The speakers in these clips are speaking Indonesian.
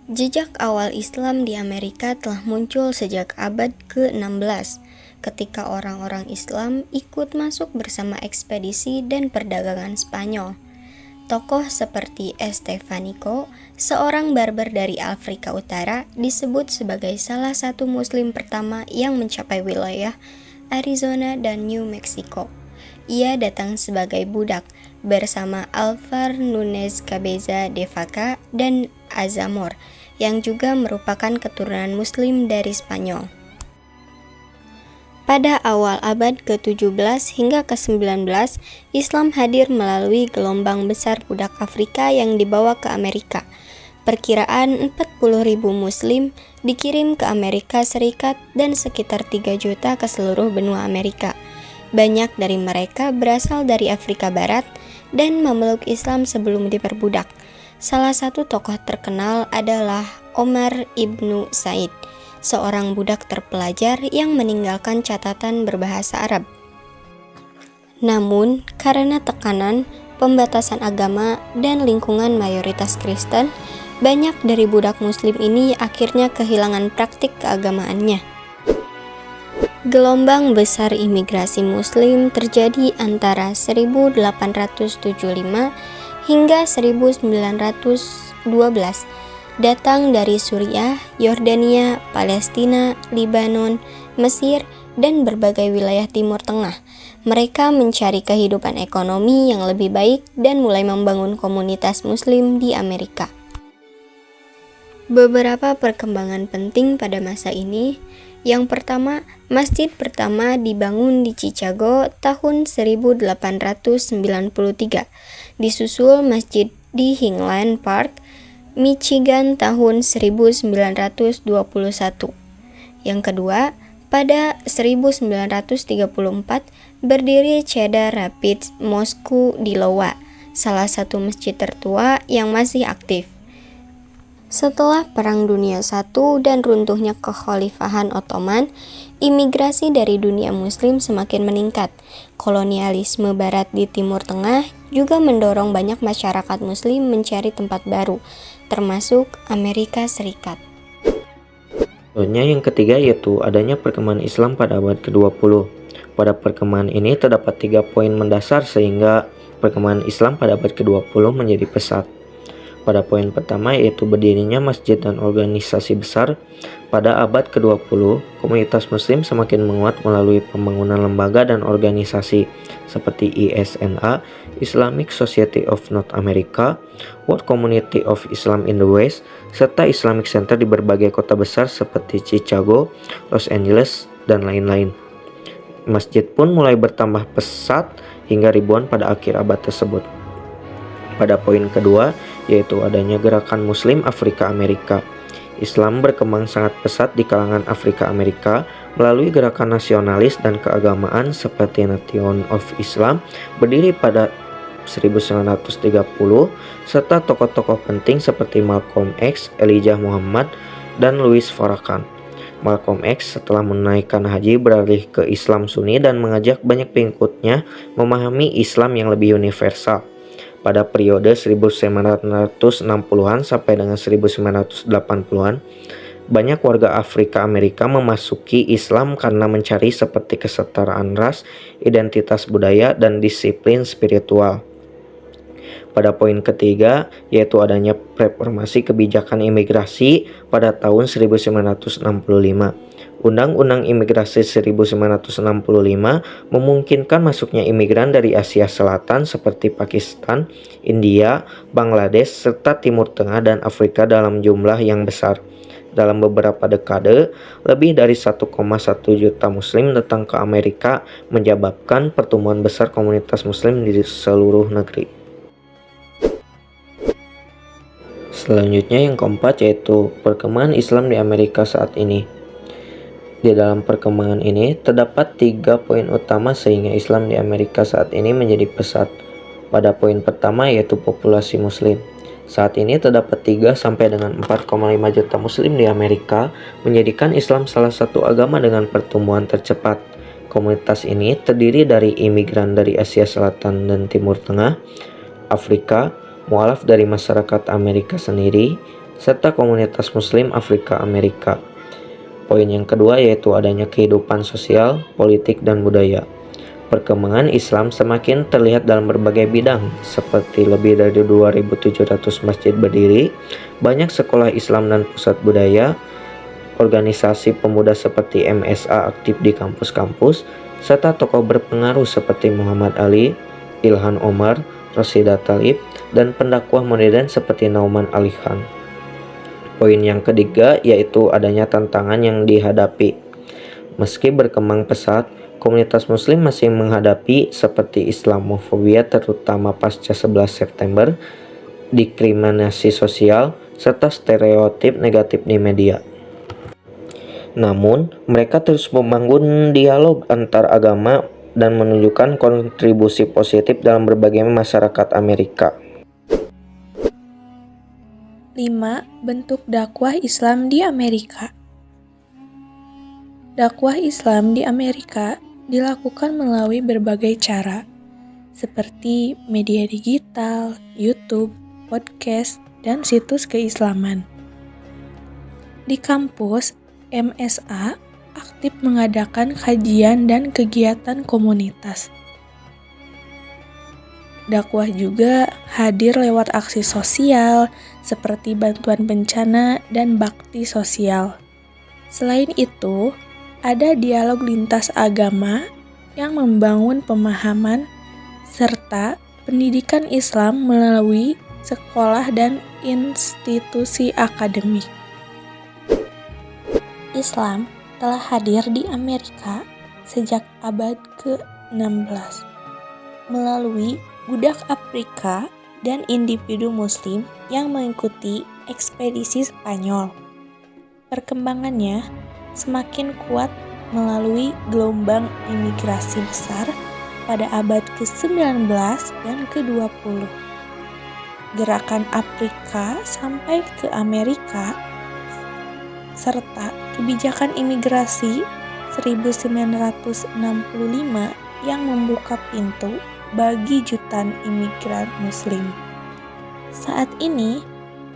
Jejak awal Islam di Amerika telah muncul sejak abad ke-16, ketika orang-orang Islam ikut masuk bersama ekspedisi dan perdagangan Spanyol. Tokoh seperti Estevanico, seorang barbar dari Afrika Utara, disebut sebagai salah satu Muslim pertama yang mencapai wilayah Arizona dan New Mexico. Ia datang sebagai budak bersama Alvar Nunes Cabeza de Vaca dan Azamor, yang juga merupakan keturunan Muslim dari Spanyol. Pada awal abad ke-17 hingga ke-19, Islam hadir melalui gelombang besar budak Afrika yang dibawa ke Amerika. Perkiraan 40.000 Muslim dikirim ke Amerika Serikat dan sekitar 3 juta ke seluruh benua Amerika. Banyak dari mereka berasal dari Afrika Barat dan memeluk Islam sebelum diperbudak. Salah satu tokoh terkenal adalah Omar ibnu Said, seorang budak terpelajar yang meninggalkan catatan berbahasa Arab. Namun, karena tekanan, pembatasan agama, dan lingkungan mayoritas Kristen, banyak dari budak Muslim ini akhirnya kehilangan praktik keagamaannya. Gelombang besar imigrasi Muslim terjadi antara 1875 hingga 1912, datang dari Suriah, Yordania, Palestina, Libanon, Mesir, dan berbagai wilayah Timur Tengah. Mereka mencari kehidupan ekonomi yang lebih baik dan mulai membangun komunitas Muslim di Amerika. Beberapa perkembangan penting pada masa ini. Yang pertama, masjid pertama dibangun di Chicago tahun 1893, disusul masjid di Highland Park, Michigan tahun 1921. Yang kedua, pada 1934 berdiri Cedar Rapids Mosque di Iowa, salah satu masjid tertua yang masih aktif. Setelah Perang Dunia I dan runtuhnya kekhalifahan Ottoman, imigrasi dari dunia Muslim semakin meningkat. Kolonialisme Barat di Timur Tengah juga mendorong banyak masyarakat Muslim mencari tempat baru, termasuk Amerika Serikat. Contohnya yang ketiga yaitu adanya perkembangan Islam pada abad ke-20. Pada perkembangan ini terdapat 3 poin mendasar sehingga perkembangan Islam pada abad ke-20 menjadi pesat. Pada poin pertama yaitu berdirinya masjid dan organisasi besar. Pada abad ke-20, komunitas Muslim semakin menguat melalui pembangunan lembaga dan organisasi seperti ISNA, Islamic Society of North America, World Community of Islam in the West, serta Islamic Center di berbagai kota besar seperti Chicago, Los Angeles, dan lain-lain. Masjid pun mulai bertambah pesat hingga ribuan pada akhir abad tersebut. Pada poin kedua, yaitu adanya gerakan Muslim Afrika Amerika. Islam berkembang sangat pesat di kalangan Afrika Amerika melalui gerakan nasionalis dan keagamaan seperti Nation of Islam berdiri pada 1930, serta tokoh-tokoh penting seperti Malcolm X, Elijah Muhammad, dan Louis Farrakhan. Malcolm X setelah menunaikan haji beralih ke Islam Sunni dan mengajak banyak pengikutnya memahami Islam yang lebih universal. Pada periode 1960-an sampai dengan 1980-an, banyak warga Afrika Amerika memasuki Islam karena mencari seperti kesetaraan ras, identitas budaya, dan disiplin spiritual. Pada poin ketiga, yaitu adanya reformasi kebijakan imigrasi pada tahun 1965. Undang-Undang Imigrasi 1965 memungkinkan masuknya imigran dari Asia Selatan seperti Pakistan, India, Bangladesh, serta Timur Tengah dan Afrika dalam jumlah yang besar. Dalam beberapa dekade, lebih dari 1,1 juta Muslim datang ke Amerika, menyebabkan pertumbuhan besar komunitas Muslim di seluruh negeri. Selanjutnya yang keempat yaitu perkembangan Islam di Amerika saat ini. Di dalam perkembangan ini terdapat 3 poin utama sehingga Islam di Amerika saat ini menjadi pesat. Pada poin pertama yaitu populasi Muslim. Saat ini terdapat 3 sampai dengan 4,5 juta Muslim di Amerika, menjadikan Islam salah satu agama dengan pertumbuhan tercepat. Komunitas ini terdiri dari imigran dari Asia Selatan dan Timur Tengah, Afrika, mualaf dari masyarakat Amerika sendiri, serta komunitas Muslim Afrika Amerika. Poin yang kedua yaitu adanya kehidupan sosial, politik, dan budaya. Perkembangan Islam semakin terlihat dalam berbagai bidang, seperti lebih dari 2.700 masjid berdiri, banyak sekolah Islam dan pusat budaya, organisasi pemuda seperti MSA aktif di kampus-kampus, serta tokoh berpengaruh seperti Muhammad Ali, Ilhan Omar, Rashida Tlaib, dan pendakwah modern seperti Nauman Ali Khan. Poin yang ketiga yaitu adanya tantangan yang dihadapi. Meski berkembang pesat, komunitas muslim masih menghadapi seperti Islamofobia terutama pasca 11 September, diskriminasi sosial, serta stereotip negatif di media. Namun, mereka terus membangun dialog antar agama dan menunjukkan kontribusi positif dalam berbagai masyarakat Amerika. 5. Bentuk dakwah Islam di Amerika. Dakwah Islam di Amerika dilakukan melalui berbagai cara, seperti media digital, YouTube, podcast, dan situs keislaman. Di kampus, MSA aktif mengadakan kajian dan kegiatan komunitas. Dakwah juga hadir lewat aksi sosial seperti bantuan bencana dan bakti sosial. Selain itu, ada dialog lintas agama yang membangun pemahaman serta pendidikan Islam melalui sekolah dan institusi akademik. Islam telah hadir di Amerika sejak abad ke-16 melalui budak Afrika dan individu Muslim yang mengikuti ekspedisi Spanyol. Perkembangannya semakin kuat melalui gelombang imigrasi besar pada abad ke-19 dan ke-20. Gerakan Afrika sampai ke Amerika serta kebijakan imigrasi 1965 yang membuka pintu bagi jutaan imigran Muslim. Saat ini,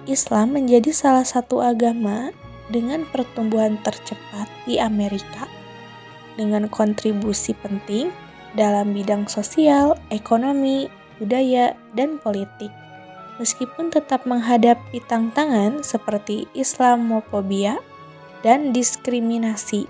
Islam menjadi salah satu agama dengan pertumbuhan tercepat di Amerika, dengan kontribusi penting dalam bidang sosial, ekonomi, budaya, dan politik. Meskipun tetap menghadapi tantangan seperti Islamofobia dan diskriminasi